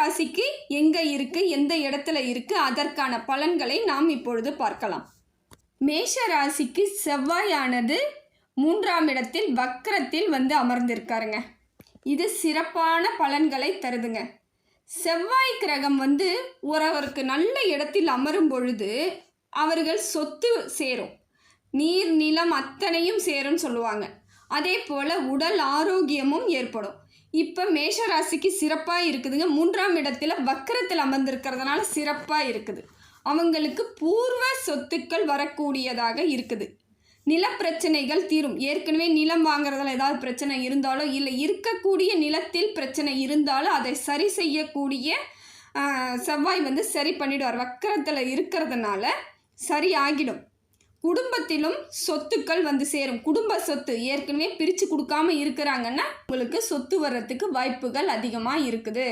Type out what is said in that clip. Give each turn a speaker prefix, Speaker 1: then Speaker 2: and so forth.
Speaker 1: ராசிக்கு எங்கே இருக்குது, எந்த இடத்துல இருக்குது, அதற்கான பலன்களை நாம் இப்பொழுது பார்க்கலாம். மேஷ ராசிக்கு செவ்வாயானது 3ஆம் இடத்தில் வக்ரத்தில் அமர்ந்திருக்காருங்க. இது சிறப்பான பலன்களை தருதுங்க. செவ்வாய் கிரகம் ஒருவருக்கு நல்ல இடத்தில் அமரும் பொழுது அவர்கள் சொத்து சேரும், நீர் நிலம் அத்தனையும் சேரும்னு சொல்லுவாங்க. அதே போல் உடல் ஆரோக்கியமும் ஏற்படும். இப்போ மேஷராசிக்கு சிறப்பாக இருக்குதுங்க. 3ஆம் இடத்துல வக்கரத்தில் அமர்ந்திருக்கிறதுனால சிறப்பாக இருக்குது. அவங்களுக்கு பூர்வ சொத்துக்கள் வரக்கூடியதாக இருக்குது. நிலப்பிரச்சனைகள் தீரும். ஏற்கனவே நிலம் வாங்குறதுல ஏதாவது பிரச்சனை இருந்தாலோ இல்லை இருக்கக்கூடிய நிலத்தில் பிரச்சனை இருந்தாலோ அதை சரி செய்யக்கூடிய செவ்வாய் சரி பண்ணிடுவார். வக்கரத்தில் இருக்கிறதுனால சரி ஆகிடும். குடும்பத்திலும் சொத்துக்கள் சேரும். குடும்ப சொத்து ஏற்கனவே பிரித்து கொடுக்காம இருக்கிறாங்கன்னா உங்களுக்கு சொத்து வர்றதுக்கு வாய்ப்புகள் அதிகமாக இருக்குது.